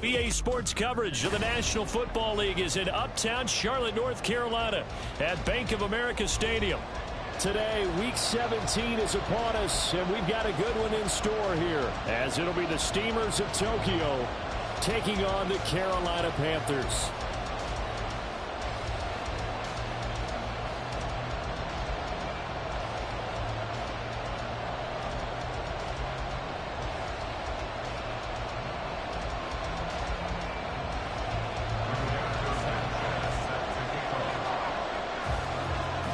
EA Sports coverage of the National Football League is in Uptown Charlotte, North Carolina at Bank of America Stadium. Today, Week 17 is upon us, and we've got a good one in store here, as it'll be the Steamers of Tokyo taking on the Carolina Panthers.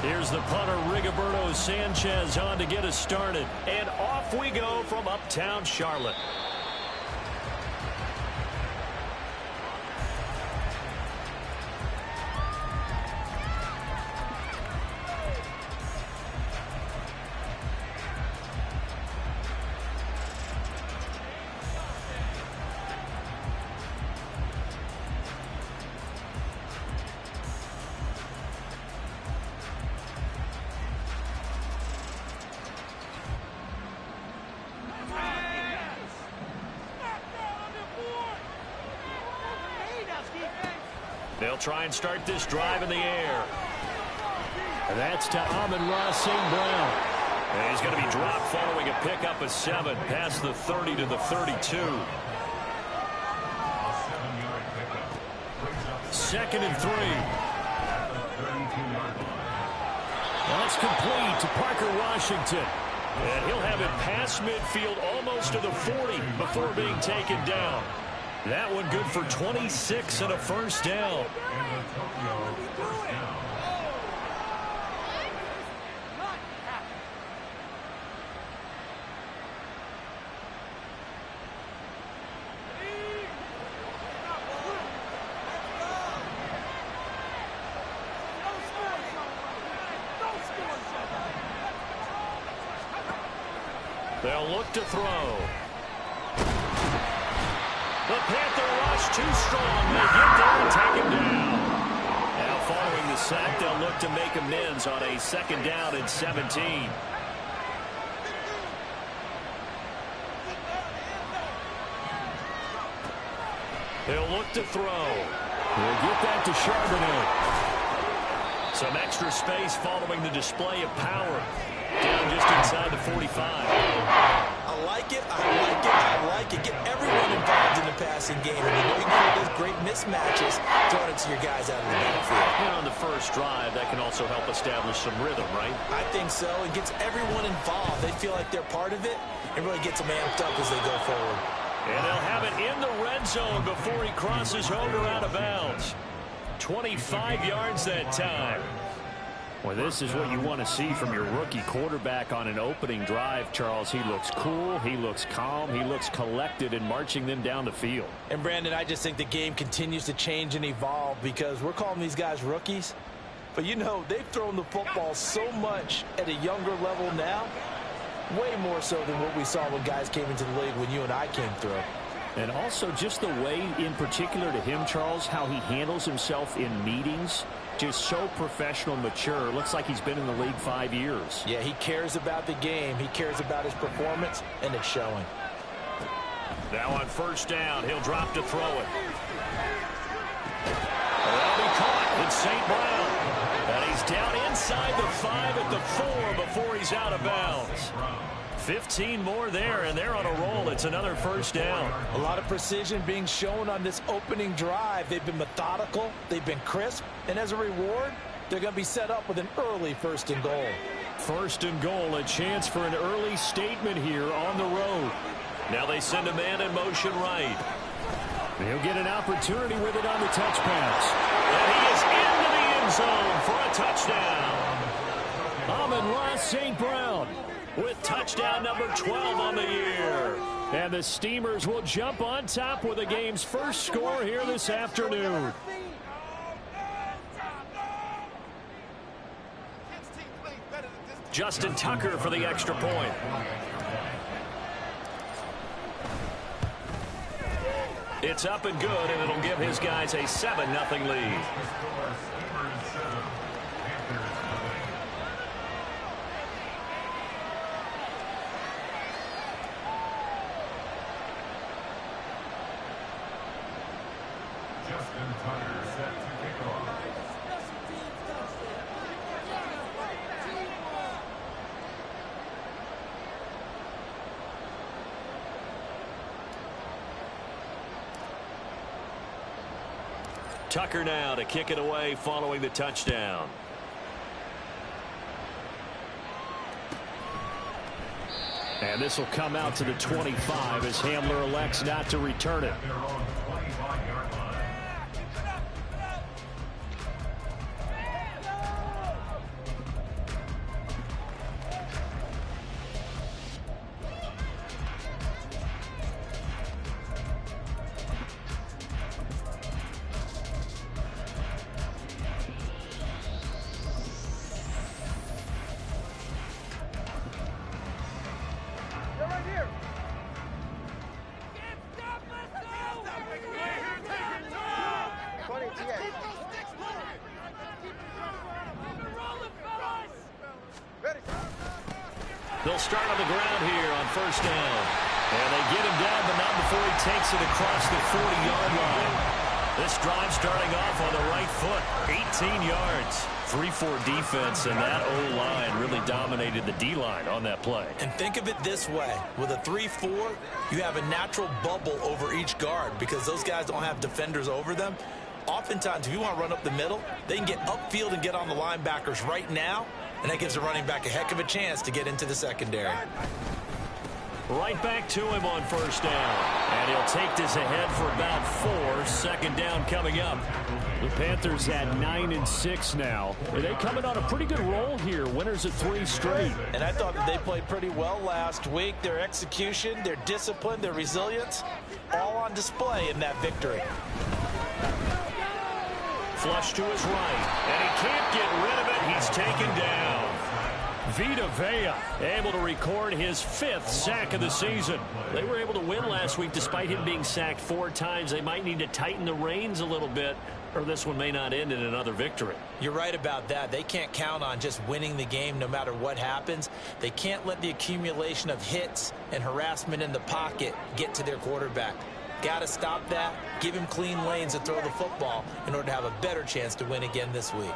Here's the punter, Rigoberto Sanchez, on to get us started. And off we go from Uptown Charlotte. They'll try and start this drive in the air. And that's to Amon-Ra St. Brown. And he's going to be dropped following a pickup of 7 past the 30 to the 32. Second and 3. That's complete to Parker Washington. And he'll have it past midfield almost to the 40 before being taken down. That one good for 26 and a first down. They'll look to throw. The Panther rush too strong. They get there and take him down. Now following the sack, they'll look to make amends on a second down and 17. They'll look to throw. They'll get that to Charbonnet. Some extra space following the display of power. Down just inside the 45. I like it, I like it, I like it. Get everyone involved in the passing game. And you know you can create those great mismatches throwing it to your guys out of the backfield. And on the first drive, that can also help establish some rhythm, right? I think so. It gets everyone involved. They feel like they're part of it and really gets them amped up as they go forward. And they'll have it in the red zone before he crosses over out of bounds. 25 yards that time. Well, this is what you want to see from your rookie quarterback on an opening drive, Charles. He looks cool, he looks calm, he looks collected in marching them down the field. And, Brandon, I just think the game continues to change and evolve because we're calling these guys rookies. But, you know, they've thrown the football so much at a younger level now, way more so than what we saw when guys came into the league when you and I came through. And also just the way, in particular to him, Charles, how he handles himself in meetings. Just so professional, mature. Looks like he's been in the league 5 years. Yeah, he cares about the game. He cares about his performance, and it's showing. Now on first down, he'll drop to throw it. That'll be caught. It's St. Brown. And he's down inside the 5 at the 4 before he's out of bounds. 15 more there, and they're on a roll. It's another first down. A lot of precision being shown on this opening drive. They've been methodical. They've been crisp. And as a reward, they're going to be set up with an early first and goal. First and goal, a chance for an early statement here on the road. Now they send a man in motion right. He'll get an opportunity with it on the touch pass. And he is into the end zone for a touchdown. Amon-Ra St. Brown with touchdown number 12 on the year. And the Steamers will jump on top with the game's first score here this afternoon. Justin Tucker for the extra point. It's up and good, and it'll give his guys a 7-0 lead. Tucker now to kick it away following the touchdown. And this will come out to the 25 as Hamler elects not to return it. They'll start on the ground here on first down. And they get him down, but not before he takes it across the 40-yard line. This drive starting off on the right foot. 18 yards. 3-4 defense, and that O-line really dominated the D-line on that play. And think of it this way. With a 3-4, you have a natural bubble over each guard because those guys don't have defenders over them. Oftentimes, if you want to run up the middle, they can get upfield and get on the linebackers right now, and that gives the running back a heck of a chance to get into the secondary. Right back to him on first down. And he'll take this ahead for about 4. Second down coming up. The Panthers at 9-6 now. They're coming on a pretty good roll here. Winners of 3 straight. And I thought that they played pretty well last week. Their execution, their discipline, their resilience, all on display in that victory. Flush to his right. And he can't get rid of it. He's taken down. Vita Vea able to record his 5th sack of the season. They were able to win last week despite him being sacked 4 times. They might need to tighten the reins a little bit, or this one may not end in another victory. You're right about that. They can't count on just winning the game no matter what happens. They can't let the accumulation of hits and harassment in the pocket get to their quarterback. Got to stop that, give him clean lanes to throw the football in order to have a better chance to win again this week.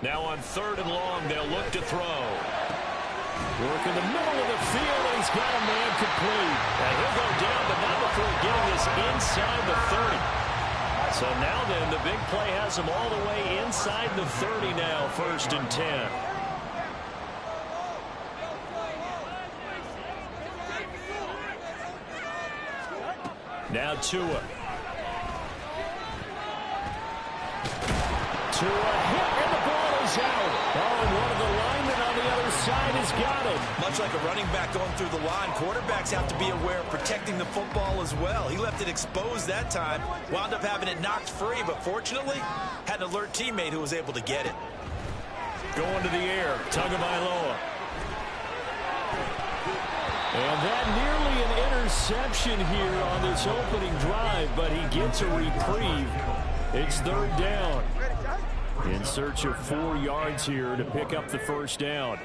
Now on 3rd and long, they'll look to throw. Work in the middle of the field, and he's got a man complete. And he'll go down, but not before getting this inside the 30. So now then, the big play has him all the way inside the 30 now, 1st and 10. Now Tua. Tua hit, and the ball is out. Oh, and one of the linemen on the other side has got it. Much like a running back going through the line, quarterbacks have to be aware of protecting the football as well. He left it exposed that time, wound up having it knocked free, but fortunately, had an alert teammate who was able to get it. Going to the air, Tagovailoa. And that nearly an interception here on this opening drive, but he gets a reprieve. It's 3rd down. In search of 4 yards here to pick up the first down.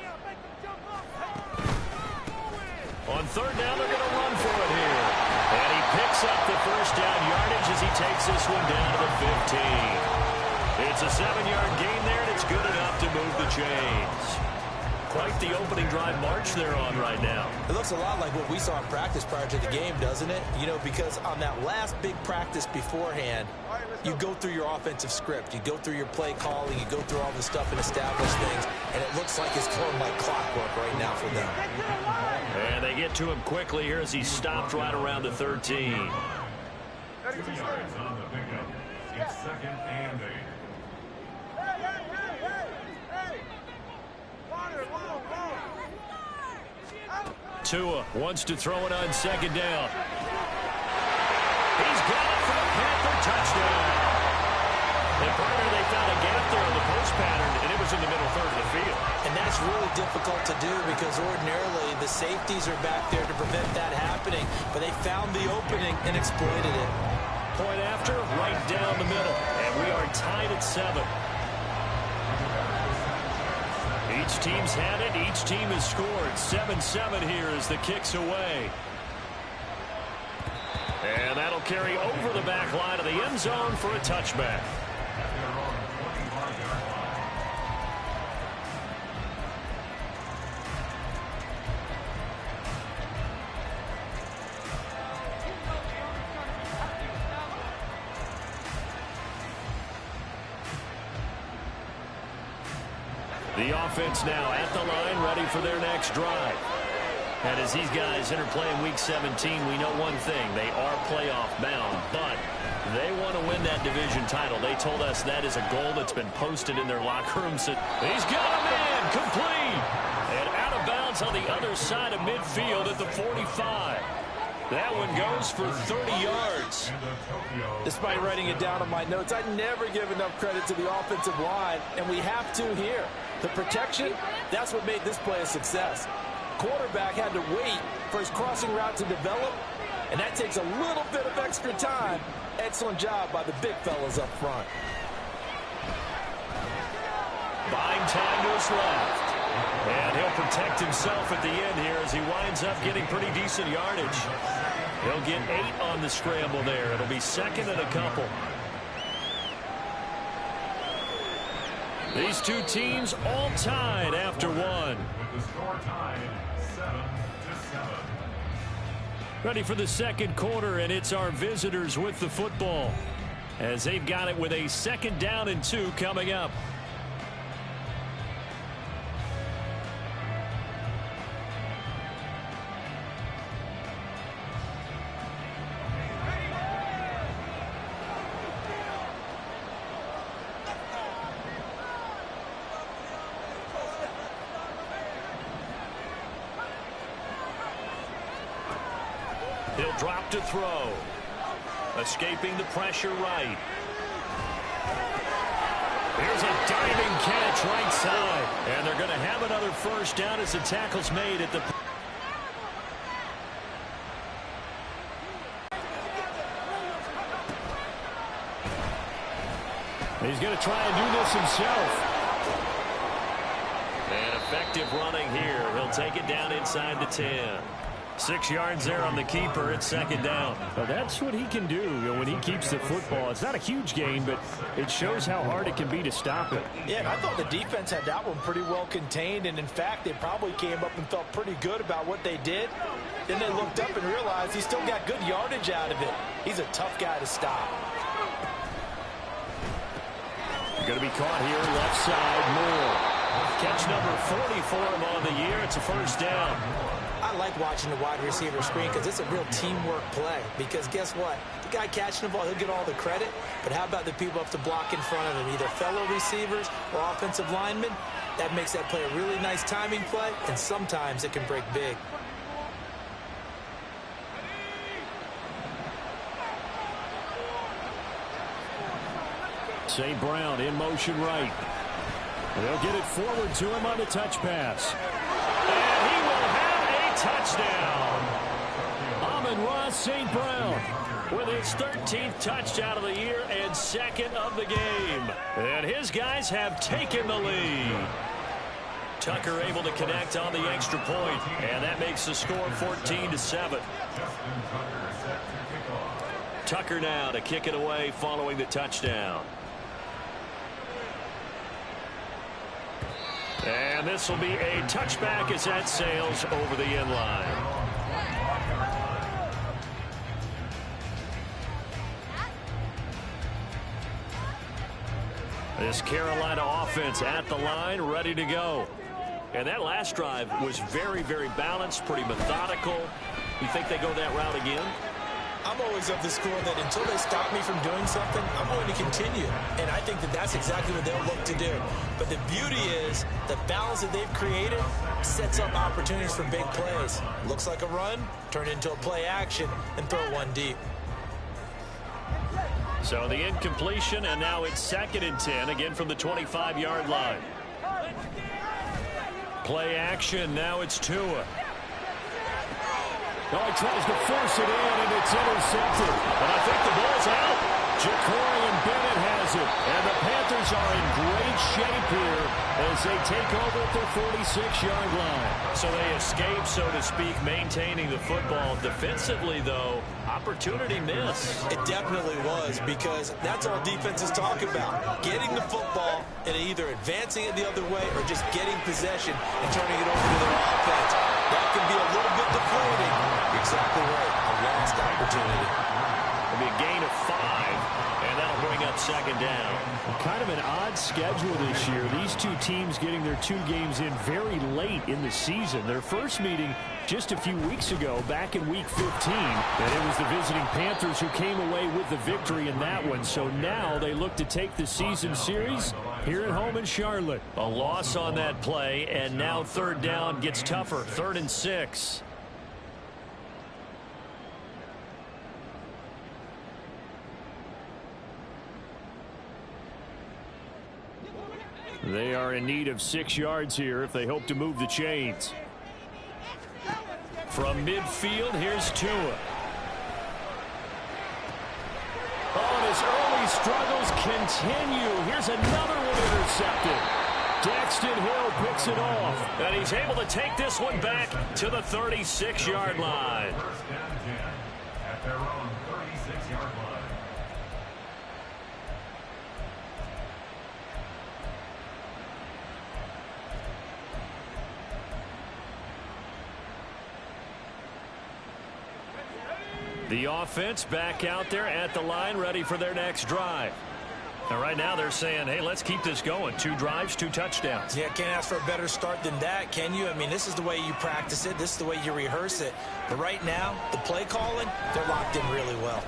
On 3rd down, they're going to run for it here. And he picks up the first down yardage as he takes this one down to the 15. It's a 7-yard gain there, and it's good enough to move the chains. Quite the opening drive march they're on right now. It looks a lot like what we saw in practice prior to the game, doesn't it? You know, because on that last big practice beforehand, you go through your offensive script. You go through your play calling. You go through all the stuff and establish things. And it looks like it's going like clockwork right now for them. And they get to him quickly here as he stopped right around the 13. 2 yards on the pickup. It's 2nd and 8. Tua wants to throw it on 2nd down. He's got it for the Panther touchdown. And partner, they found a gap there in the post pattern, and it was in the middle 3rd of the field. And that's really difficult to do because ordinarily the safeties are back there to prevent that happening. But they found the opening and exploited it. Point after, right down the middle. And we are tied at 7. Each team's had it. Each team has scored. 7-7 here as the kick's away. And that'll carry over the back line of the end zone for a touchback. The offense now at the line, ready for their next drive. And as these guys interplay in Week 17, we know one thing. They are playoff bound, but they want to win that division title. They told us that is a goal that's been posted in their locker rooms. He's got a man, complete. And out of bounds on the other side of midfield at the 45. That one goes for 30 yards. Despite writing it down on my notes, I never give enough credit to the offensive line, and we have to here. The protection, that's what made this play a success. Quarterback had to wait for his crossing route to develop, and that takes a little bit of extra time. Excellent job by the big fellas up front. Buying time to his left. And he'll protect himself at the end here as he winds up getting pretty decent yardage. He'll get 8 on the scramble there. It'll be second and a couple. These two teams all tied after one. With the score tied 7-7. Ready for the second quarter, and it's our visitors with the football as they've got it with a 2nd down and 2 coming up. He'll drop to throw. Escaping the pressure right. Here's a diving catch right side. And they're going to have another first down as the tackle's made at the... He's going to try and do this himself. And effective running here. He'll take it down inside the 10. 6 yards there on the keeper. It's 2nd down. Well, that's what he can do, when he keeps the football. It's not a huge gain, but it shows how hard it can be to stop it. Yeah, I thought the defense had that one pretty well contained, and in fact, they probably came up and felt pretty good about what they did. Then they looked up and realized he still got good yardage out of it. He's a tough guy to stop. Going to be caught here, left side, Moore. Catch number 40 for him on the year. It's a first down. I like watching the wide receiver screen because it's a real teamwork play. Because guess what? The guy catching the ball, he'll get all the credit. But how about the people up to block in front of him, either fellow receivers or offensive linemen? That makes that play a really nice timing play, and sometimes it can break big. St. Brown in motion right. They'll get it forward to him on the touch pass. And he will have a touchdown. Amon-Ra St. Brown with his 13th touchdown of the year and 2nd of the game. And his guys have taken the lead. Tucker able to connect on the extra point, and that makes the score 14-7. Tucker now to kick it away following the touchdown. And this will be a touchback as that sails over the end line. This Carolina offense at the line, ready to go. And that last drive was very, very balanced, pretty methodical. You think they go that route again? I'm always of the score that until they stop me from doing something, I'm going to continue. And I think that that's exactly what they'll look to do. But the beauty is the balance that they've created sets up opportunities for big plays. Looks like a run, turn it into a play action, and throw one deep. So the incompletion, and now it's 2nd and 10, again from the 25-yard line. Play action, now it's Tua. Oh, he tries to force it in, and it's intercepted. And I think the ball's out. Jacorian Bennett has it. And the Panthers are in great shape here as they take over at their 46-yard line. So they escape, so to speak, maintaining the football. Defensively, though, opportunity missed. It definitely was, because that's all defenses talk about. Getting the football and either advancing it the other way or just getting possession and turning it over to their offense. That can be a little bit deflating. Exactly right. A lost opportunity. It'll be a gain of 5, and that'll bring up that second down. Kind of an odd schedule this year. These two teams getting their 2 games in very late in the season. Their first meeting just a few weeks ago, back in Week 15. And it was the visiting Panthers who came away with the victory in that one. So now they look to take the season series here at home in Charlotte. A loss on that play, and now third down gets tougher. 3rd and 6. They are in need of 6 yards here if they hope to move the chains. From midfield, here's Tua. Oh, and his early struggles continue. Here's another one intercepted. Daxton Hill picks it off. And he's able to take this one back to the 36-yard line. First down 10 at their own 36-yard line. The offense back out there at the line, ready for their next drive. And right now they're saying, hey, let's keep this going. 2 drives, 2 touchdowns. Yeah, can't ask for a better start than that, can you? I mean, this is the way you practice it. This is the way you rehearse it. But right now, the play calling, they're locked in really well.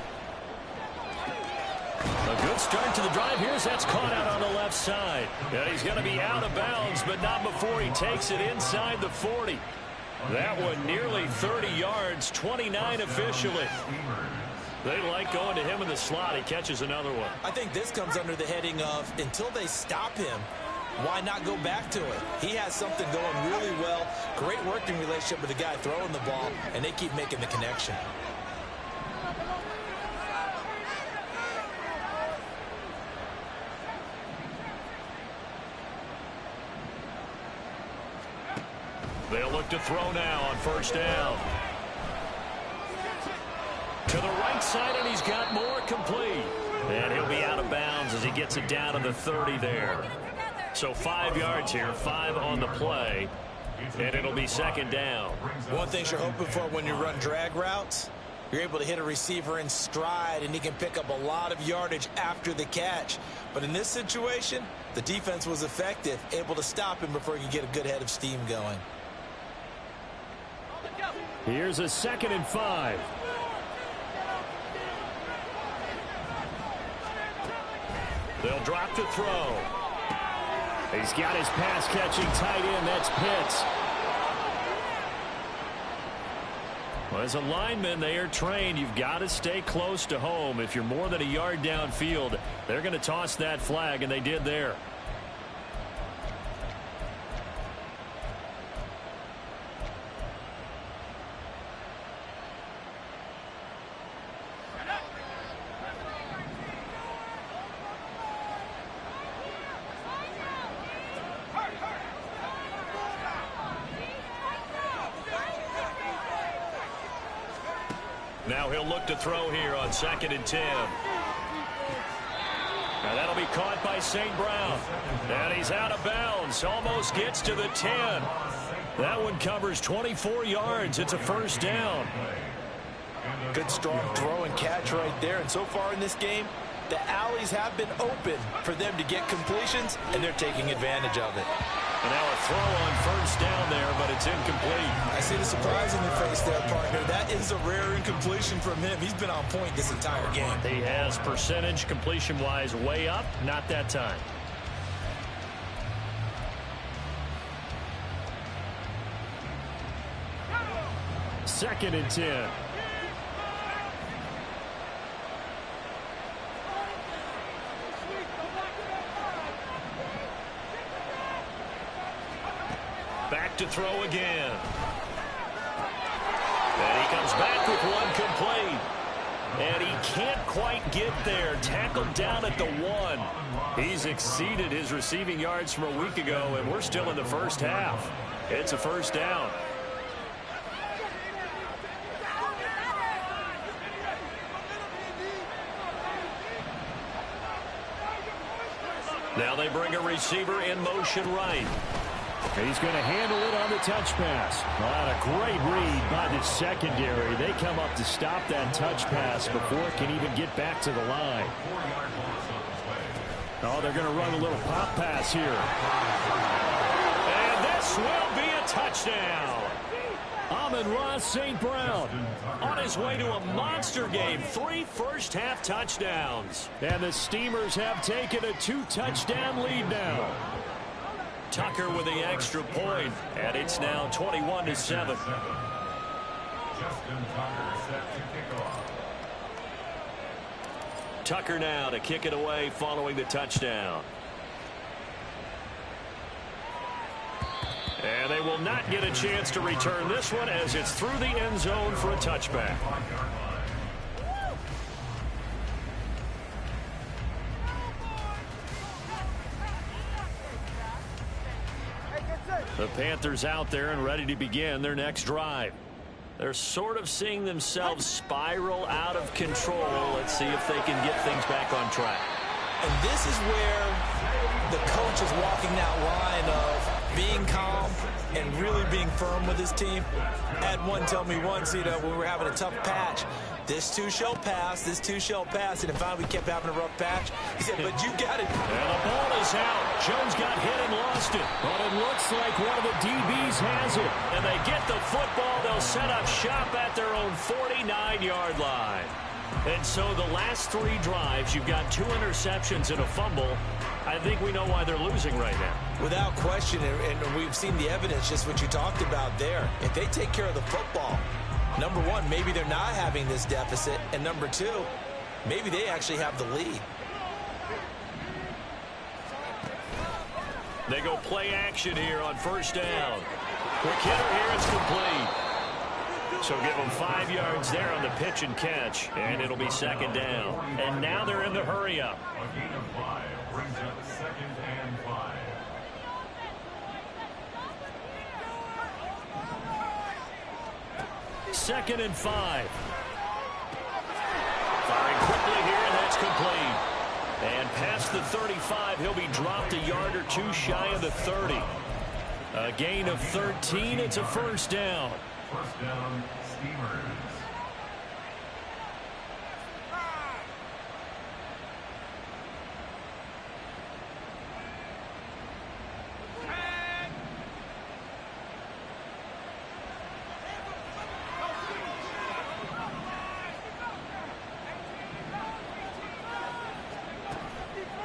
A good start to the drive here as that's caught out on the left side. And he's going to be out of bounds, but not before he takes it inside the 40. That one nearly 30 yards, 29 officially. They like going to him in the slot. He catches another one. I think this comes under the heading of until they stop him, why not go back to it? He has something going really well. Great working relationship with the guy throwing the ball, and they keep making the connection. They'll look to throw now on first down. To the right side, and he's got more complete. And he'll be out of bounds as he gets it down to the 30 there. So 5 yards here, 5 on the play, and it'll be second down. One thing you're hoping for when you run drag routes, you're able to hit a receiver in stride, and he can pick up a lot of yardage after the catch. But in this situation, the defense was effective, able to stop him before he could get a good head of steam going. Here's a 2nd and 5. They'll drop the throw. He's got his pass-catching tight end. That's Pitts. Well, as a lineman, they are trained. You've got to stay close to home. If you're more than a yard downfield, they're going to toss that flag, and they did there. Now he'll look to throw here on 2nd and 10. Now that'll be caught by St. Brown. And he's out of bounds. Almost gets to the 10. That one covers 24 yards. It's a first down. Good strong throw and catch right there. And so far in this game, the alleys have been open for them to get completions, and they're taking advantage of it. And now a throw on first down there, but it's incomplete. I see the surprise in your face there, partner. That is a rare incompletion from him. He's been on point this entire game. He has percentage completion-wise way up, not that time. Second and 10. Back to throw again. And he comes back with one complete. And he can't quite get there. Tackled down at the 1. He's exceeded his receiving yards from a week ago, and we're still in the first half. It's a first down. Now they bring a receiver in motion right. He's going to handle it on the touch pass. Well, a great read by the secondary. They come up to stop that touch pass before it can even get back to the line. 4-yard loss on Oh, they're going to run a little pop pass here. And this will be a touchdown. Amon-Ra St. Brown on his way to a monster game. 3 first-half touchdowns. And the Steamers have taken a 2-touchdown lead now. Tucker with the extra point, and it's now 21-7. Justin Tucker set to kick off. Tucker now to kick it away following the touchdown. And they will not get a chance to return this one as it's through the end zone for a touchback. The Panthers out there and ready to begin their next drive. They're sort of seeing themselves spiral out of control. Let's see if they can get things back on track. And this is where the coach is walking that line of being calm and really being firm with his team. I had one tell me once, when we were having a tough patch, this too shall pass, this too shall pass, and then finally we kept having a rough patch. He said, but you got it. And the ball is out. Jones got hit and lost it. But it looks like one of the DBs has it. And they get the football. They'll set up shop at their own 49-yard line. And so the last 3 drives, you've got 2 interceptions and a fumble. I think we know why they're losing right now. Without question, and we've seen the evidence, just what you talked about there. If they take care of the football, number one, maybe they're not having this deficit. And number 2, maybe they actually have the lead. They go play action here on first down. Quick hitter here, it's complete. So give them 5 yards there on the pitch and catch, and it'll be second down. And now they're in the hurry up. A gain of 5 brings up 2nd and 5. Second and 5. Firing quickly here, and that's complete. And past the 35, he'll be dropped a yard or 2 shy of the 30. A gain of 13, it's a first down. First down, Steamers.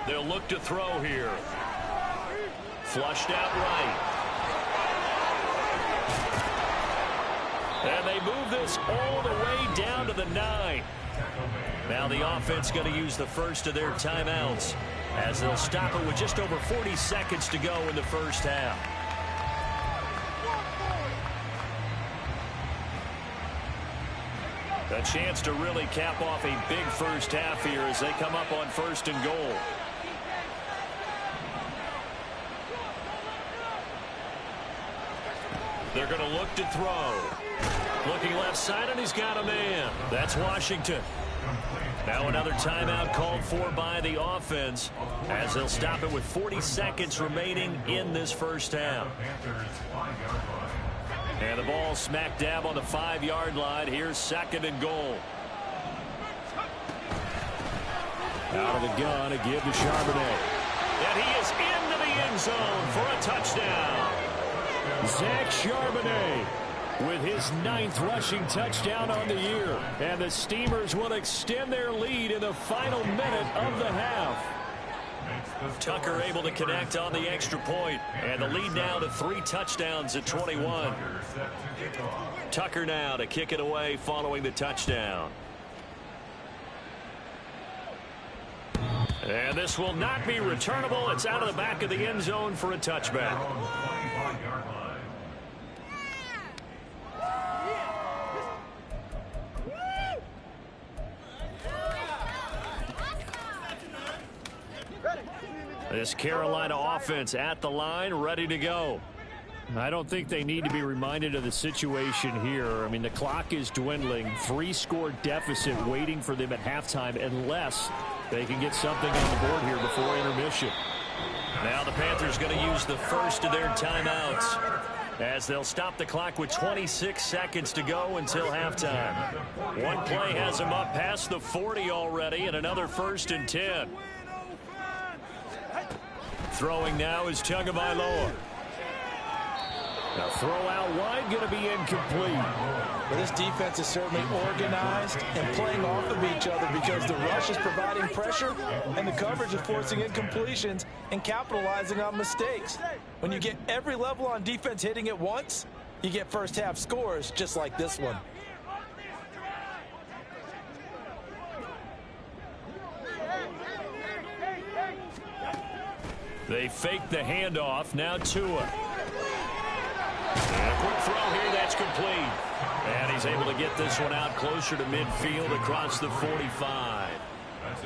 They'll look to throw here. Flushed out right. And they move this all the way down to the 9. Now the offense going to use the first of their timeouts as they'll stop it with just over 40 seconds to go in the first half. A chance to really cap off a big first half here as they come up on 1st and goal. They're going to look to throw. Looking left side, and he's got a man. That's Washington. Now another timeout called for by the offense as they'll stop it with 40 seconds remaining in this first half. And the ball smack dab on the 5-yard line. Here's 2nd and goal. Out of the gun, a give to Charbonnet. And he is into the end zone for a touchdown. Zach Charbonnet with his 9th rushing touchdown on the year. And the Steamers will extend their lead in the final minute of the half. Tucker able to connect on the extra point, and the lead now to 3 touchdowns at 21. Tucker now to kick it away following the touchdown. And this will not be returnable. It's out of the back of the end zone for a touchback. This Carolina offense at the line, ready to go. I don't think they need to be reminded of the situation here. I mean, the clock is dwindling. 3-score deficit waiting for them at halftime unless they can get something on the board here before intermission. Now the Panthers going to use the first of their timeouts as they'll stop the clock with 26 seconds to go until halftime. One play has them up past the 40 already, and another 1st and 10. Throwing now is Tagovailoa. Now throw out wide, going to be incomplete. Well, this defense is certainly organized and playing off of each other because the rush is providing pressure and the coverage is forcing incompletions and capitalizing on mistakes. When you get every level on defense hitting at once, you get first half scores just like this one. They fake the handoff. Now Tua. And a quick throw here. That's complete. And he's able to get this one out closer to midfield across the 45.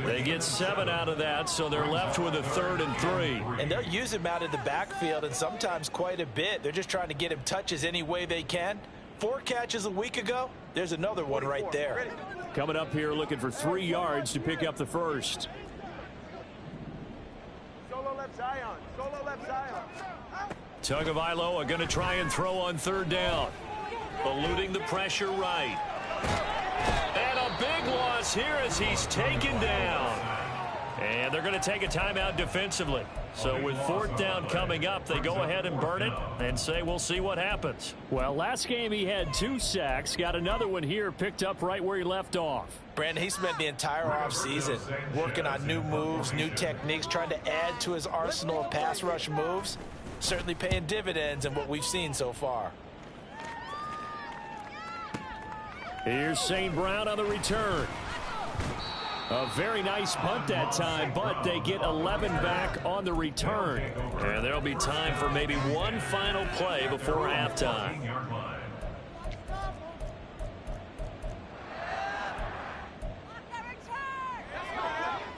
They get 7 out of that, so they're left with a 3rd and 3. And they'll use him out of the backfield and sometimes quite a bit. They're just trying to get him touches any way they can. 4 catches a week ago. There's another one right there. Coming up here looking for 3 yards to pick up the first. Solo left Zion. Solo left Zion. Tagovailoa going to try and throw on 3rd down. Eluding the pressure right. And a big loss here as he's taken down. And they're going to take a timeout defensively. So with 4th down coming up, they go ahead and burn it and say we'll see what happens. Well, last game he had 2 sacks. Got another one here picked up right where he left off. Brandon, he spent the entire offseason working on new moves, new techniques, trying to add to his arsenal of pass rush moves. Certainly paying dividends in what we've seen so far. Here's St. Brown on the return. A very nice punt that time, but they get 11 back on the return. And there'll be time for maybe one final play before halftime.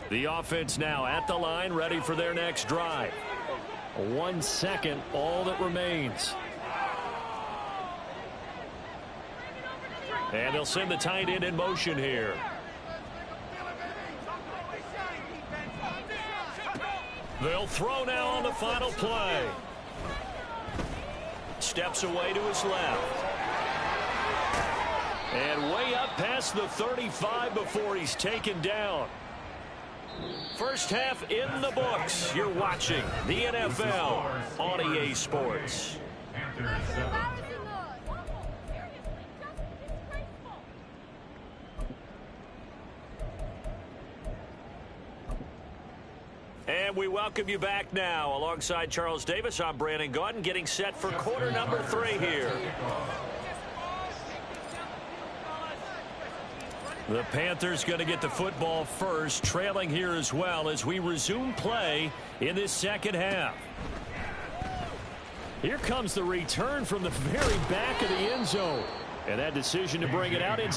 The offense now at the line, ready for their next drive. 1 second, all that remains. And they'll send the tight end in motion here. They'll throw now on the final play. Steps away to his left. And way up past the 35 before he's taken down. First half in the books. You're watching the NFL on EA Sports. And we welcome you back now. Alongside Charles Davis, I'm Brandon Gaudin, getting set for quarter number 3 here. The Panthers going to get the football first, trailing here as well as we resume play in this second half. Here comes the return from the very back of the end zone. And that decision to bring it out in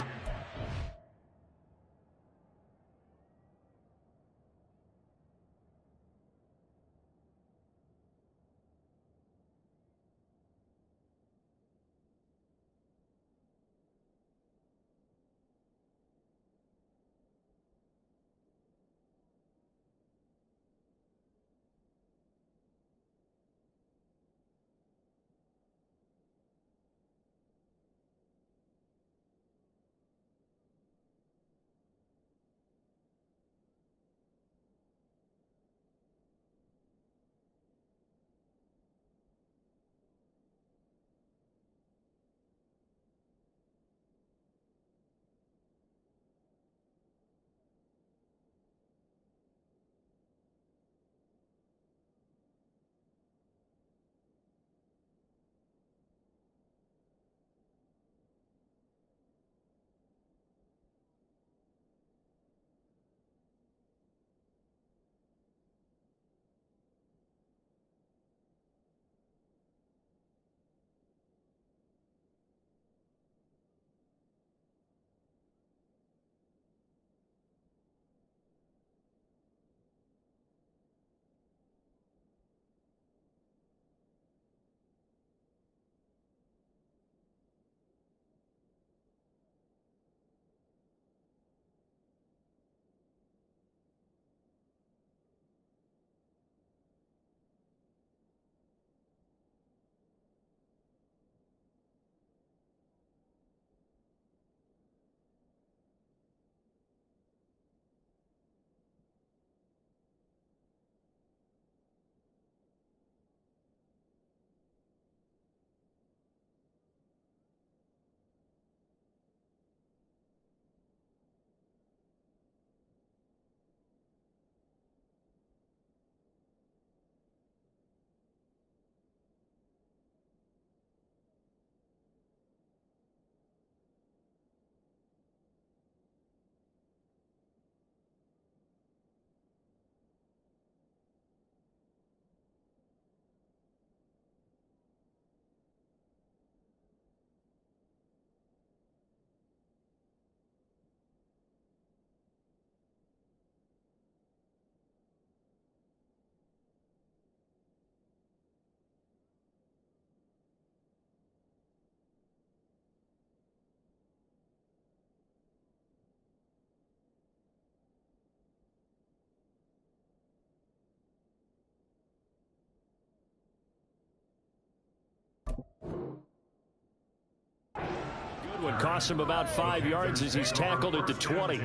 Goodwin costs him about 5 yards as he's tackled at the 20.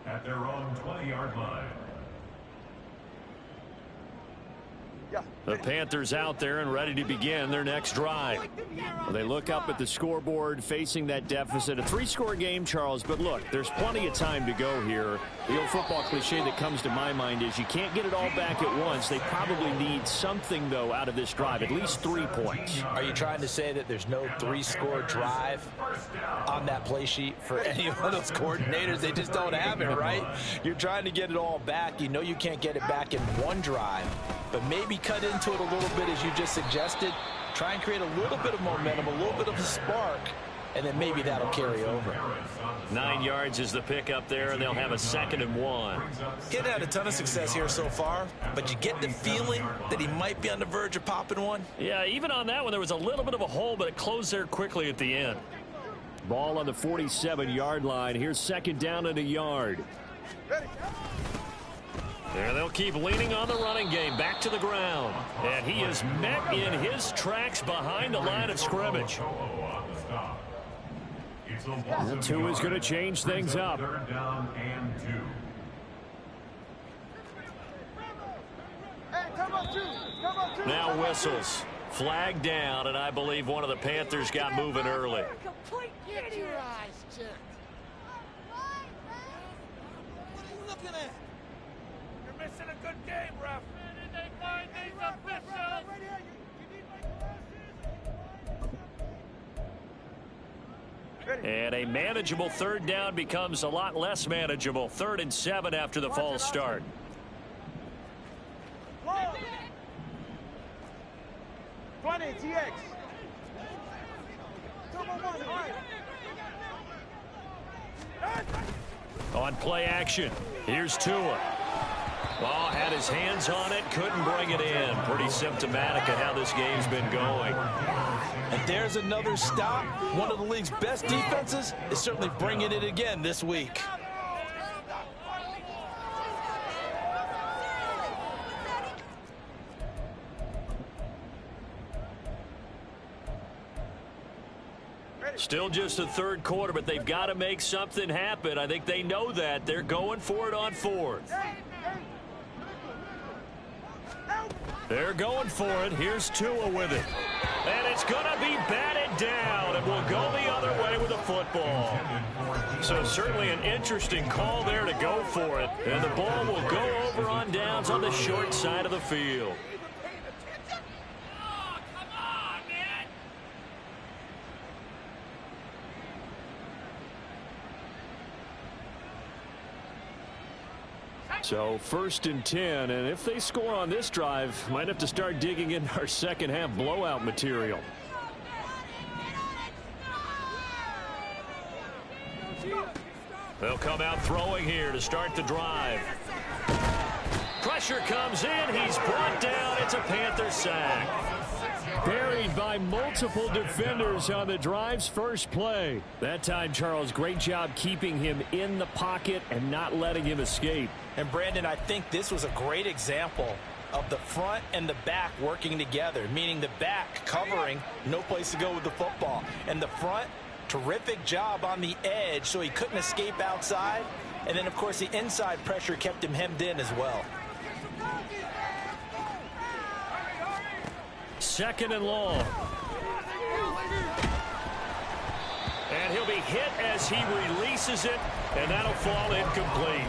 At their own 20-yard line. The Panthers out there and ready to begin their next drive. Well, they look up at the scoreboard facing that deficit. A 3-score game, Charles, but look, there's plenty of time to go here. The old football cliche that comes to my mind is you can't get it all back at once. They probably need something, though, out of this drive, at least 3 points. Are you trying to say that there's no 3-score drive on that play sheet for any one of those coordinators? They just don't have it, right? You're trying to get it all back. You know you can't get it back in one drive, but maybe cut into it a little bit as you just suggested. Try and create a little bit of momentum, a little bit of a spark, and then maybe that'll carry over. 9 yards is the pickup there, and they'll have a 2nd and 1. He's had a ton of success here so far, but you get the feeling that he might be on the verge of popping one. Yeah, even on that one, there was a little bit of a hole, but it closed there quickly at the end. Ball on the 47-yard line. Here's 2nd down and a yard. And they'll keep leaning on the running game. Back to the ground. And he is met in his tracks behind the line of scrimmage. The 2 is going to change things up. 3rd down and 2. Now whistles. Flag down, and I believe one of the Panthers got moving early. Get your eyes checked. What are you looking at? You're missing a good game, ref. Did they find these officials? And a manageable 3rd down becomes a lot less manageable. 3rd and 7 after the false start. 20, TX. On play action, here's Tua. Oh, had his hands on it, couldn't bring it in. Pretty symptomatic of how this game's been going. And there's another stop. One of the league's best defenses is certainly bringing it again this week. Still just the 3rd quarter, but they've got to make something happen. I think they know that. They're going for it on 4th. They're going for it. Here's Tua with it. And it's going to be batted down, and will go the other way with the football. So certainly an interesting call there to go for it. And the ball will go over on downs on the short side of the field. So 1st and 10, and if they score on this drive, might have to start digging in our second half blowout material. They'll come out throwing here to start the drive. Pressure comes in. He's brought down. It's a Panther sack. Buried by multiple defenders on the drive's first play. That time, Charles, great job keeping him in the pocket and not letting him escape. And Brandon, I think this was a great example of the front and the back working together, meaning the back covering, no place to go with the football. And the front, terrific job on the edge so he couldn't escape outside. And then, of course, the inside pressure kept him hemmed in as well. 2nd and long. And he'll be hit as he releases it, and that'll fall incomplete.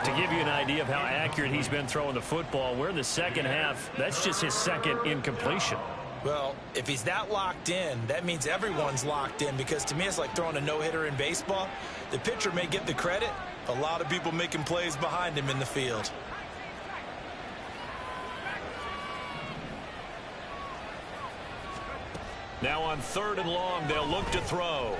To give you an idea of how accurate he's been throwing the football, we're in the second half. That's just his 2nd incompletion. Well, if he's that locked in, that means everyone's locked in, because to me it's like throwing a no-hitter in baseball. The pitcher may get the credit, a lot of people making plays behind him in the field. Now on 3rd and long, they'll look to throw.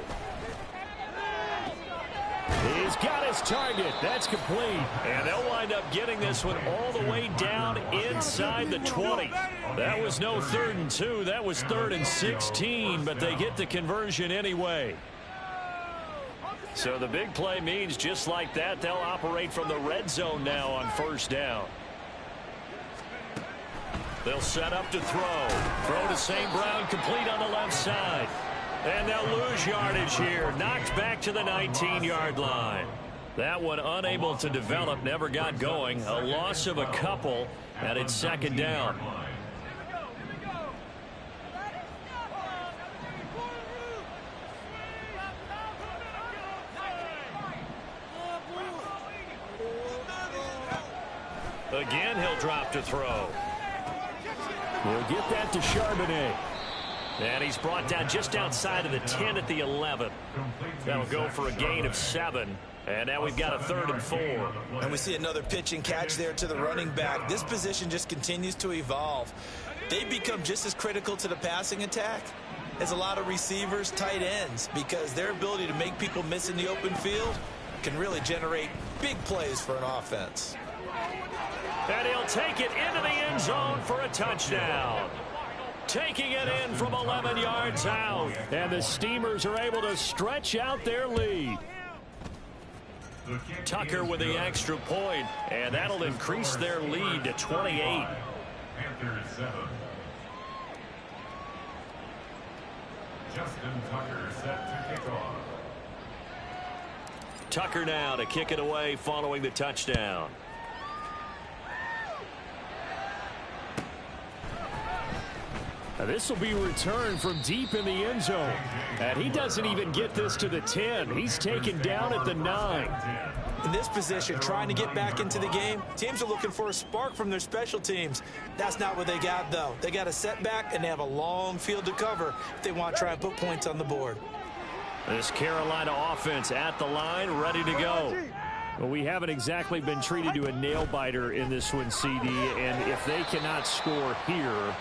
He's got his target. That's complete. And they'll wind up getting this one all the way down inside the 20. That was no 3rd and 2. That was 3rd and 16, but they get the conversion anyway. So the big play means just like that, they'll operate from the red zone now on 1st down. They'll set up to throw. Throw to St. Brown, complete on the left side. And they'll lose yardage here. Knocked back to the 19-yard line. That one unable to develop, never got going. A loss of a couple, and it's second down. Again, he'll drop to throw. He'll get that to Charbonnet. And he's brought down just outside of the 10 at the 11. That'll go for a gain of 7. And now we've got a 3rd and 4. And we see another pitch and catch there to the running back. This position just continues to evolve. They become just as critical to the passing attack as a lot of receivers, tight ends, because their ability to make people miss in the open field can really generate big plays for an offense. And he'll take it into the end zone for a touchdown. Taking it in from 11 yards out. And the Steamers are able to stretch out their lead. Tucker with the extra point, and that'll increase their lead to 28. Panthers 7. Justin Tucker set to kick off. Tucker now to kick it away following the touchdown. Now this will be returned from deep in the end zone. And he doesn't even get this to the 10. He's taken down at the 9. In this position, trying to get back into the game, teams are looking for a spark from their special teams. That's not what they got, though. They got a setback, and they have a long field to cover if they want to try and put points on the board. This Carolina offense at the line, ready to go. Well, we haven't exactly been treated to a nail-biter in this one, CD. And if they cannot score here,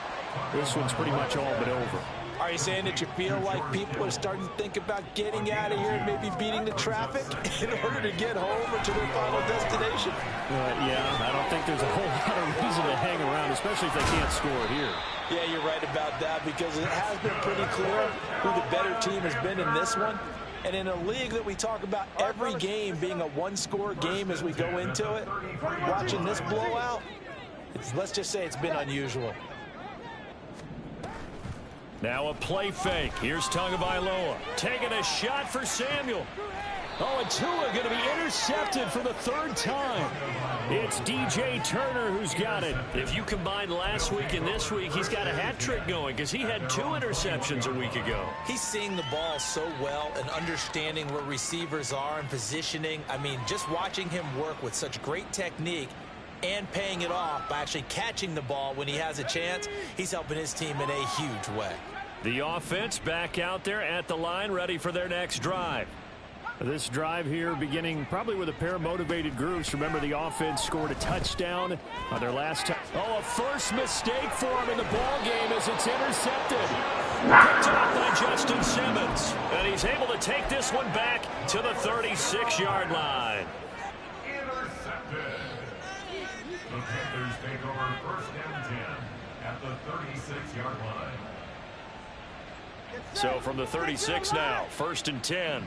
this one's pretty much all but over. Are you saying that you feel like people are starting to think about getting out of here and maybe beating the traffic in order to get home or to their final destination? Yeah, I don't think there's a whole lot of reason to hang around, especially if they can't score here. Yeah, you're right about that, because it has been pretty clear who the better team has been in this one. And in a league that we talk about every game being a one-score game as we go into it, watching this blowout, let's just say it's been unusual. Now a play fake. Here's Tagovailoa taking a shot for Samuel. Oh, and Tua going to be intercepted for the 3rd time. It's DJ Turner who's got it. If you combine last week and this week, he's got a hat trick going because he had 2 interceptions a week ago. He's seeing the ball so well and understanding where receivers are and positioning. I mean, just watching him work with such great technique and paying it off by actually catching the ball when he has a chance, he's helping his team in a huge way. The offense back out there at the line, ready for their next drive. This drive here beginning probably with a pair of motivated groups. Remember, the offense scored a touchdown on their last time. Oh, a first mistake for him in the ball game as it's intercepted. Picked off by Justin Simmons. And he's able to take this one back to the 36-yard line. Intercepted. The Panthers take over 1st and 10 at the 36-yard line. So from the 36 now, 1st and 10.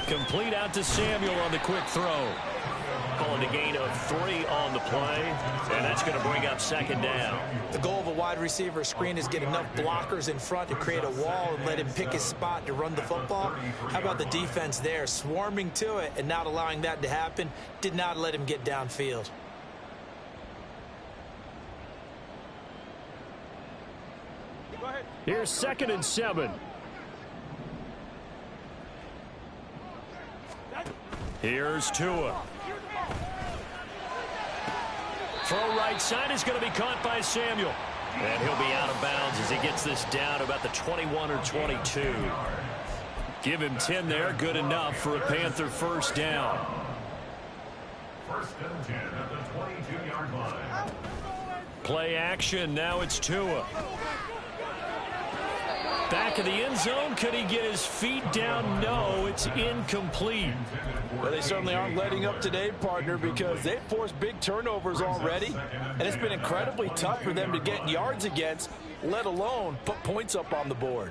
Complete out to Samuel on the quick throw. Calling a gain of 3 on the play, and that's going to bring up 2nd down. The goal of a wide receiver screen is get enough blockers in front to create a wall and let him pick his spot to run the football. How about the defense there, swarming to it and not allowing that to happen? Did not let him get downfield. Here's 2nd and 7. Here's Tua. Throw right side is going to be caught by Samuel. And he'll be out of bounds as he gets this down about the 21 or 22. Give him 10 there. Good enough for a Panther 1st down. 1st and 10 at the 22-yard line. Play action. Now it's Tua. Back in the end zone. Could he get his feet down? No, it's incomplete. Well, they certainly aren't letting up today, partner, because they've forced big turnovers already, and it's been incredibly tough for them to get yards against, let alone put points up on the board.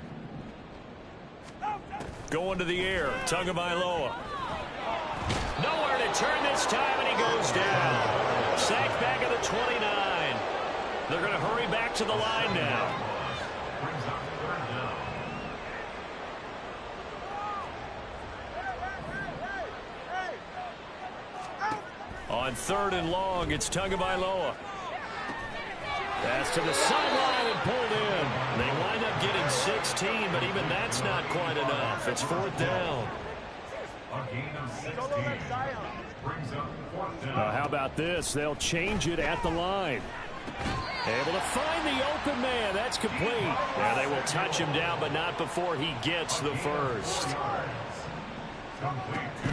Going to the air. Tagovailoa. Nowhere to turn this time, and he goes down. Sacked back at the 29. They're going to hurry back to the line now. Brings up third down. On 3rd and long, it's Tagovailoa. Pass to the sideline and pulled in. They wind up getting 16, but even that's not quite enough. It's 4th down. A gain of 16. Brings up 4th down. How about this? They'll change it at the line. Able to find the open man. That's complete. Yeah, they will touch him down, but not before he gets the first.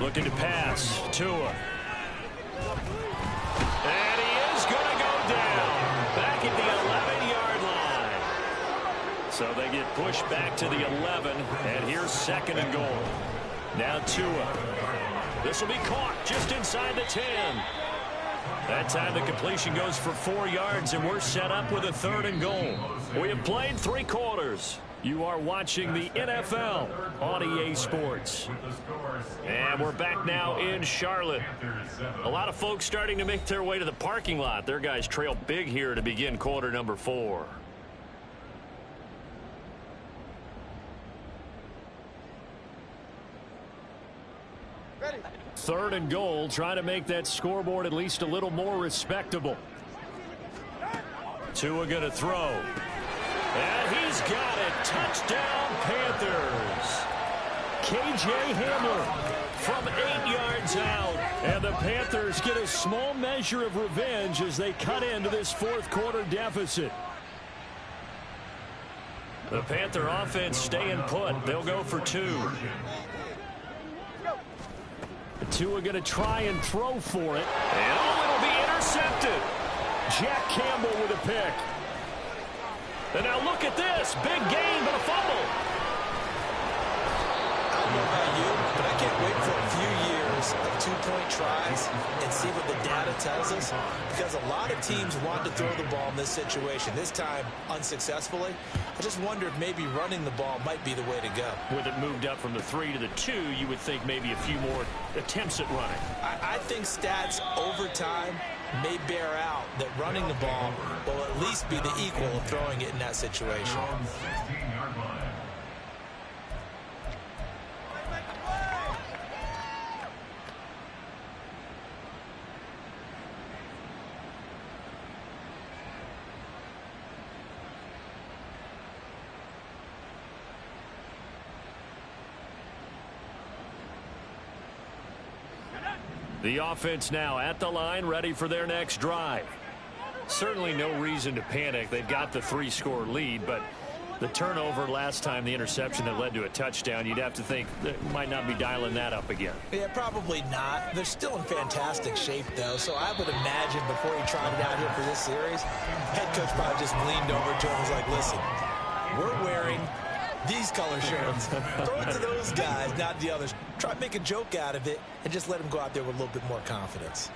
Looking to pass. Tua. And he is going to go down. Back at the 11-yard line. So they get pushed back to the 11. And here's 2nd and goal. Now Tua. This will be caught just inside the 10. That time the completion goes for 4 yards, and we're set up with a 3rd and goal. We have played 3 quarters. You are watching the NFL on EA Sports. And we're back now in Charlotte. A lot of folks starting to make their way to the parking lot. Their guys trail big here to begin quarter number 4. Ready. 3rd and goal, trying to make that scoreboard at least a little more respectable. Tua going to throw. And he's got it. Touchdown, Panthers. KJ Hamler From 8 yards out. And the Panthers get a small measure of revenge as they cut into this 4th quarter deficit. The Panther offense staying put. They'll go for 2. Tua going to try and throw for it. And it'll be intercepted. Jack Campbell with a pick. And now look at this. Big gain, but a fumble. I don't know about you, but I can't wait for a few years of 2-point tries and see what the data tells us, because a lot of teams want to throw the ball in this situation, this time unsuccessfully. I just wonder if maybe running the ball might be the way to go. With it moved up from the 3 to the 2, you would think maybe a few more attempts at running. I think stats over time may bear out that running the ball will at least be the equal of throwing it in that situation. On 16-yard line. The offense now at the line, ready for their next drive. Certainly no reason to panic. They've got the 3-score lead, but the turnover last time, the interception that led to a touchdown, you'd have to think they might not be dialing that up again. Yeah, probably not. They're still in fantastic shape, though, so I would imagine before he trotted out here for this series, head coach probably just leaned over to him and was like, listen, we're wearing these color shirts. Throw it to those guys, not the others. Try to make a joke out of it and just let them go out there with a little bit more confidence.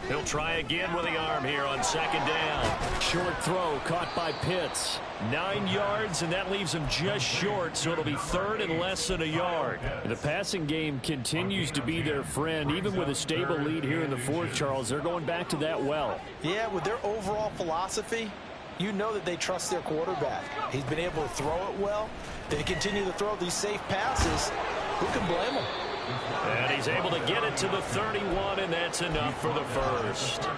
He'll try again with the arm here on 2nd down. Short throw caught by Pitts. 9 yards, and that leaves him just short, so it'll be 3rd and less than a yard. The passing game continues to be their friend. Even with a stable lead here in the 4th, Charles, they're going back to that well. Yeah, with their overall philosophy, you know that they trust their quarterback. He's been able to throw it well. They continue to throw these safe passes. Who can blame them? And he's able to get it to the 31, and that's enough for the first.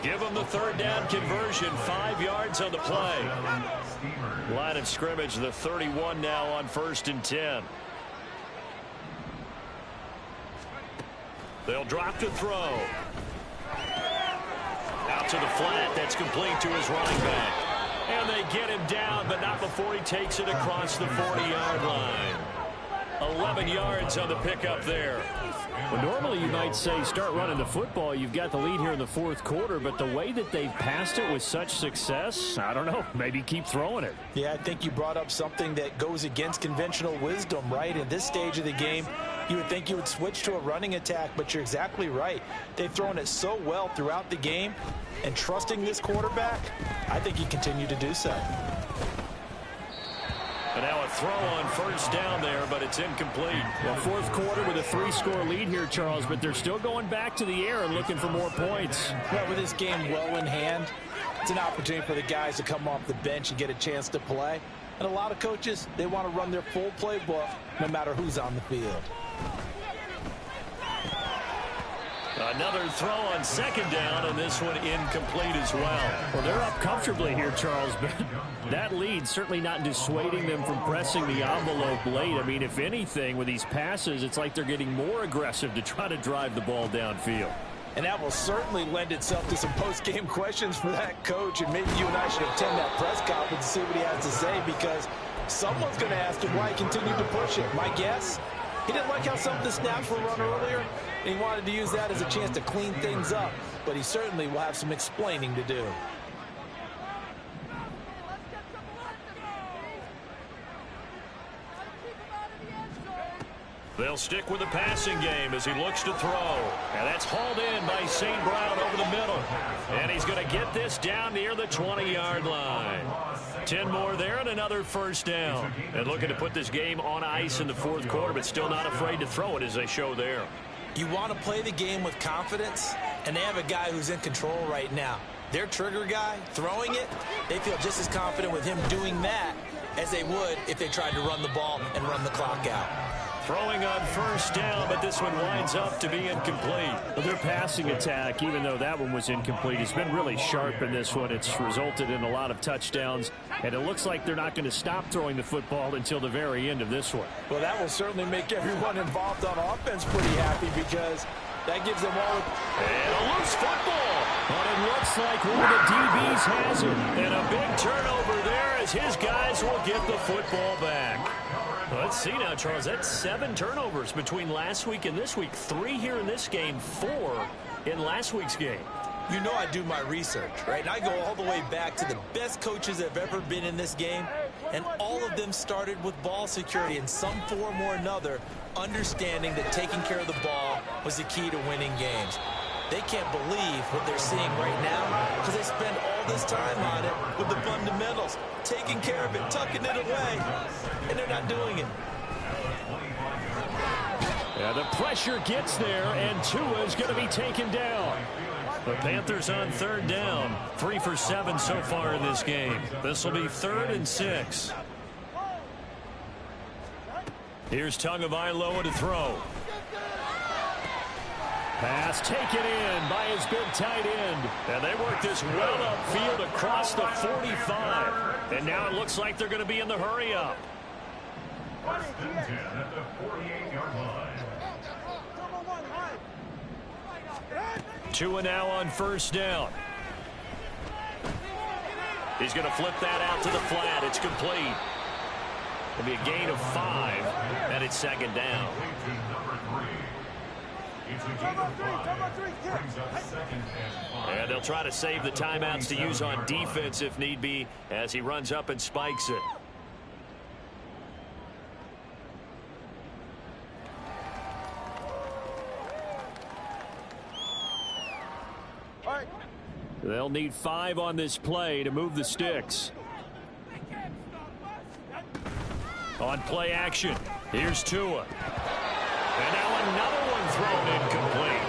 Give him the 3rd down conversion, 5 yards on the play. Line of scrimmage, the 31 now on 1st and 10. They'll drop to throw. Out to the flat, that's complete to his running back. And they get him down, but not before he takes it across the 40-yard line. 11 yards on the pickup there. Well, normally you might say start running the football. You've got the lead here in the 4th quarter, but the way that they've passed it with such success, I don't know, maybe keep throwing it. Yeah, I think you brought up something that goes against conventional wisdom, right? In this stage of the game, you would think you would switch to a running attack, but you're exactly right. They've thrown it so well throughout the game, and trusting this quarterback, I think you continue to do so. And now a throw on first down there, but it's incomplete. Well, fourth quarter with a 3-score lead here, Charles, but they're still going back to the air and looking for more points. Well, with this game well in hand, it's an opportunity for the guys to come off the bench and get a chance to play. And a lot of coaches, they want to run their full playbook no matter who's on the field. Another throw on second down, and this one incomplete as well. Well, they're up comfortably here, Charles, but that lead certainly not dissuading them from pressing the envelope late. I mean, if anything, with these passes, it's like they're getting more aggressive to try to drive the ball downfield. And that will certainly lend itself to some post-game questions for that coach, and maybe you and I should attend that press conference to see what he has to say, because someone's going to ask him why he continued to push it. My guess, he didn't like how some of the snaps were run earlier, and he wanted to use that as a chance to clean things up. But he certainly will have some explaining to do. They'll stick with the passing game as he looks to throw. And that's hauled in by St. Brown over the middle. And he's going to get this down near the 20-yard line. 10 more there and another first down. And looking to put this game on ice in the fourth quarter, but still not afraid to throw it as they show there. You want to play the game with confidence, and they have a guy who's in control right now. Their trigger guy, throwing it, they feel just as confident with him doing that as they would if they tried to run the ball and run the clock out. Throwing on first down, but this one winds up to be incomplete. Well, their passing attack, even though that one was incomplete, has been really sharp in this one. It's resulted in a lot of touchdowns, and it looks like they're not going to stop throwing the football until the very end of this one. Well, that will certainly make everyone involved on offense pretty happy, because that gives them all... And a loose football. But it looks like one of the DBs has it. And a big turnover there as his guys will get the football back. Let's see now, Charles. That's 7 turnovers between last week and this week. 3 here in this game, 4 in last week's game. You know I do my research, right? And I go all the way back to the best coaches that have ever been in this game, and all of them started with ball security in some form or another, understanding that taking care of the ball was the key to winning games. They can't believe what they're seeing right now because they spend all this time on it with the fundamentals, taking care of it, tucking it away, and they're not doing it. Yeah, the pressure gets there, and Tua's going to be taken down. The Panthers on third down. 3 for 7 so far in this game. This will be 3rd and 6. Here's Tagovailoa to throw. Pass taken in by his big tight end. And they work this well upfield across the 45. And now it looks like they're going to be in the hurry up. 1st and 10 at the 48-yard line. Tua now on first down. He's going to flip that out to the flat. It's complete. It'll be a gain of 5, and it's 2nd down. And they'll try to save the timeouts to use on defense if need be as he runs up and spikes it. They'll need 5 on this play to move the sticks. On play action, here's Tua. And now another one thrown incomplete.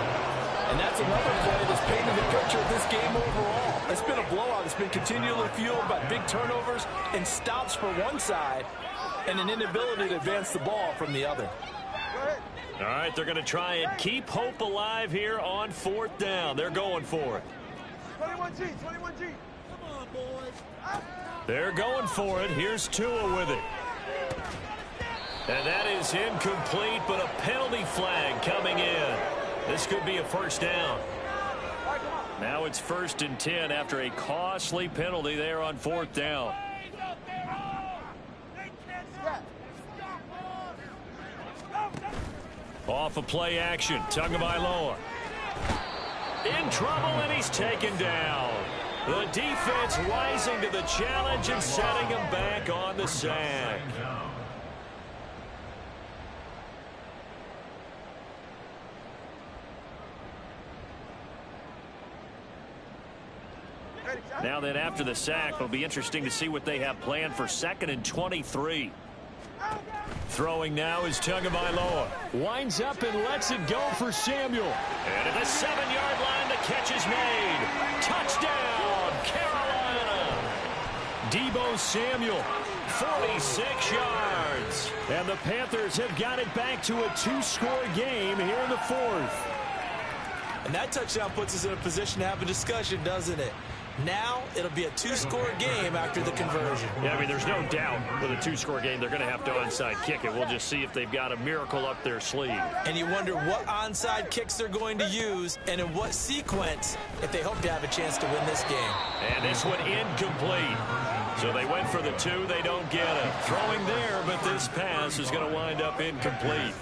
And that's another play that's painted the picture of this game overall. It's been a blowout. It's been continually fueled by big turnovers and stops for one side and an inability to advance the ball from the other. All right, they're going to try and keep hope alive here on 4th down. They're going for it. 21G, 21G. Come on, boys. They're going for it. Here's Tua with it. And that is incomplete, but a penalty flag coming in. This could be a first down. Now it's 1st and 10 after a costly penalty there on 4th down. Off of play action, Tagovailoa. In trouble, and he's taken down. The defense rising to the challenge and setting him back on the sack. Now then, after the sack, it'll be interesting to see what they have planned for 2nd and 23. Throwing now is Tagovailoa. Winds up and lets it go for Samuel. And at the 7-yard line, the catch is made. Touchdown, Carolina. Deebo Samuel. 46 yards. And the Panthers have got it back to a 2-score game here in the 4th. And that touchdown puts us in a position to have a discussion, doesn't it? Now it'll be a 2-score game after the conversion. Yeah, I mean, there's no doubt with a 2-score game they're going to have to onside kick it. We'll just see if they've got a miracle up their sleeve. And you wonder what onside kicks they're going to use and in what sequence if they hope to have a chance to win this game. And this one incomplete. So they went for the 2. They don't get it. Throwing there, but this pass is going to wind up incomplete.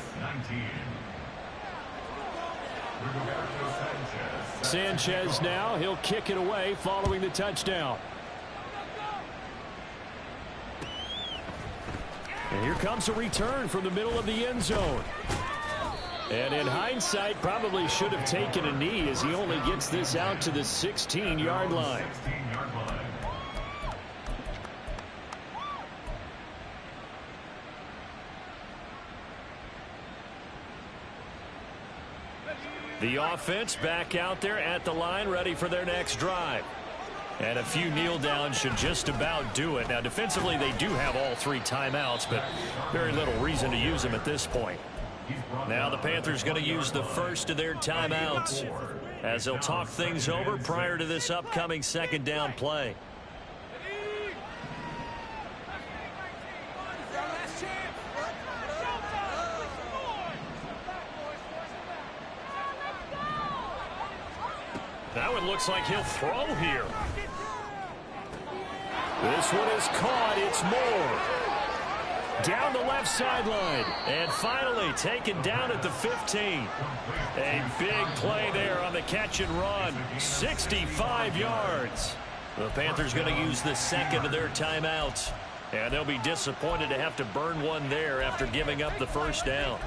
Sanchez now. He'll kick it away following the touchdown. And here comes a return from the middle of the end zone. And in hindsight, probably should have taken a knee as he only gets this out to the 16-yard line. The offense back out there at the line, ready for their next drive. And a few kneel downs should just about do it. Now, defensively, they do have all 3 timeouts, but very little reason to use them at this point. Now the Panthers going to use the first of their timeouts as they'll talk things over prior to this upcoming 2nd down play. Now it looks like he'll throw here. This one is caught. It's Moore. Down the left sideline. And finally taken down at the 15. A big play there on the catch and run. 65 yards. The Panthers going to use the 2nd of their timeouts. And they'll be disappointed to have to burn one there after giving up the first down.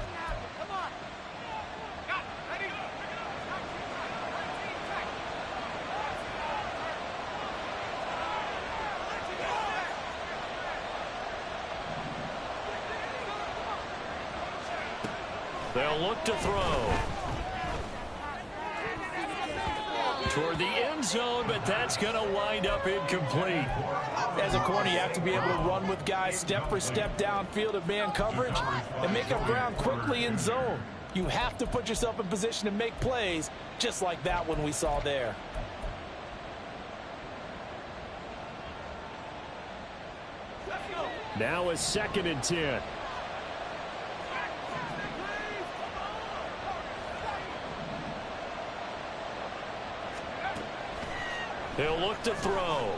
They'll look to throw. Toward the end zone, but that's going to wind up incomplete. As a corner, you have to be able to run with guys step for step downfield at man coverage and make up ground quickly in zone. You have to put yourself in position to make plays just like that one we saw there. Now a 2nd and 10. He'll look to throw.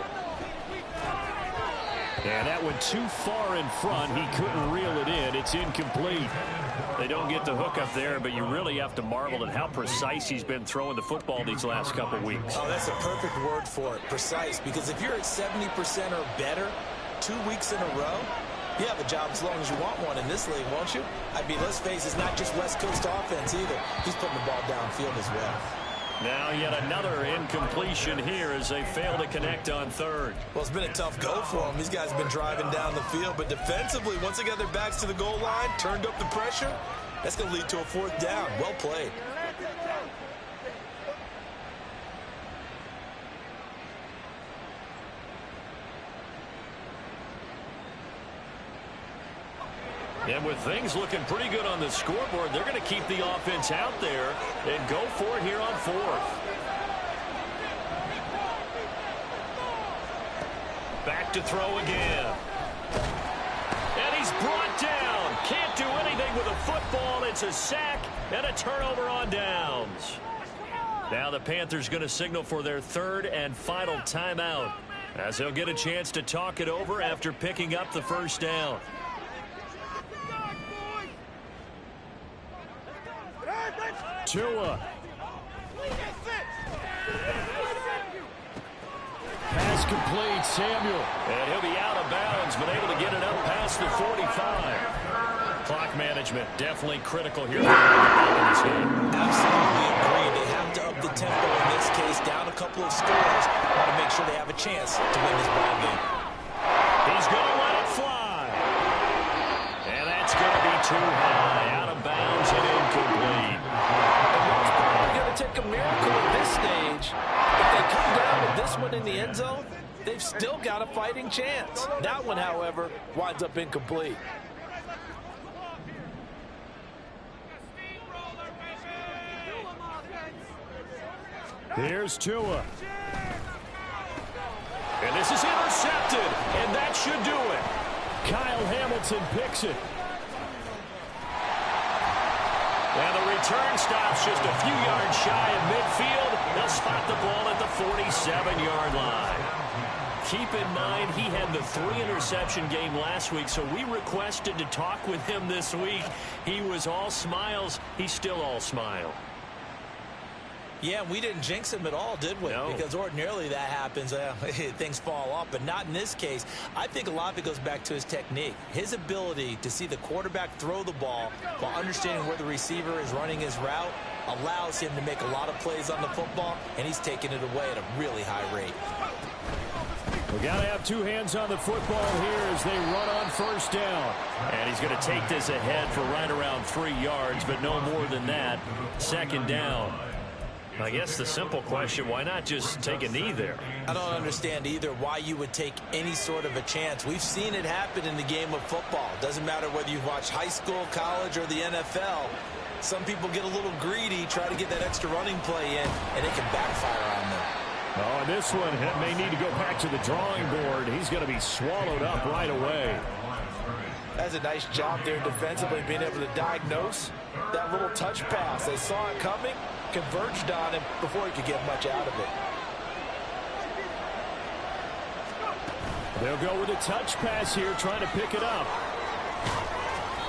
And that went too far in front. He couldn't reel it in. It's incomplete. They don't get the hook up there, but you really have to marvel at how precise he's been throwing the football these last couple weeks. Oh, that's a perfect word for it, precise, because if you're at 70% or better 2 weeks in a row, you have a job as long as you want one in this league, won't you? I mean, let's face it, it's not just West Coast offense either. He's putting the ball downfield as well. Now yet another incompletion here as they fail to connect on 3rd. Well, it's been a tough go for them. These guys have been driving down the field, but defensively, once they got their backs to the goal line, turned up the pressure, that's going to lead to a 4th down. Well played. And with things looking pretty good on the scoreboard, they're going to keep the offense out there and go for it here on 4th. Back to throw again. And he's brought down. Can't do anything with a football. It's a sack and a turnover on downs. Now the Panthers going to signal for their 3rd and final timeout as they'll get a chance to talk it over after picking up the first down. Tua. Pass complete, Samuel. And he'll be out of bounds, but able to get it up past the 45. Clock management definitely critical here in this game. Absolutely agree. They have to up the tempo in this case, down a couple of scores, want to make sure they have a chance to win this ball game. He's going to let it fly. And that's going to be too high. Out of bounds and incomplete. And it's probably going to take a miracle at this stage. If they come down with this one in the end zone, they've still got a fighting chance. That one, however, winds up incomplete. Here's Tua. And this is intercepted, and that should do it. Kyle Hamilton picks it. And the return stops just a few yards shy of midfield. They'll spot the ball at the 47-yard line. Keep in mind, he had the 3-interception game last week, so we requested to talk with him this week. He was all smiles. He's still all smile. Yeah, we didn't jinx him at all, did we? No. Because ordinarily that happens, things fall off, but not in this case. I think a lot of it goes back to his technique. His ability to see the quarterback throw the ball while understanding where the receiver is running his route allows him to make a lot of plays on the football, and he's taking it away at a really high rate. We got to have two hands on the football here as they run on first down. And he's going to take this ahead for right around 3 yards, but no more than that. Second down. I guess the simple question, why not just take a knee there? I don't understand either why you would take any sort of a chance. We've seen it happen in the game of football. Doesn't matter whether you've watched high school, college, or the NFL. Some people get a little greedy, try to get that extra running play in, and it can backfire on them. Oh, and this one may need to go back to the drawing board. He's going to be swallowed up right away. That's a nice job there defensively, being able to diagnose that little touch pass. They saw it coming, converged on him before he could get much out of it. They'll go with a touch pass here, trying to pick it up.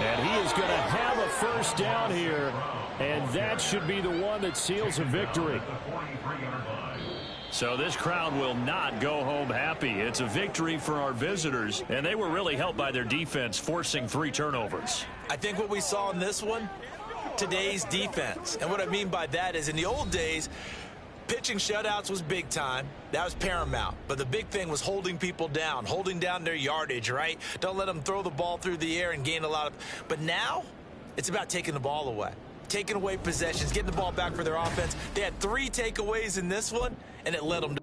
And he is going to have a first down here, and that should be the one that seals a victory. So this crowd will not go home happy. It's a victory for our visitors, and they were really helped by their defense forcing 3 turnovers. I think what we saw in this one, today's defense. And what I mean by that is in the old days, pitching shutouts was big time. That was paramount. But the big thing was holding people down, holding down their yardage, right? Don't let them throw the ball through the air and gain a lot of... But now, it's about taking the ball away. Taking away possessions, getting the ball back for their offense. They had 3 takeaways in this one, and it led them to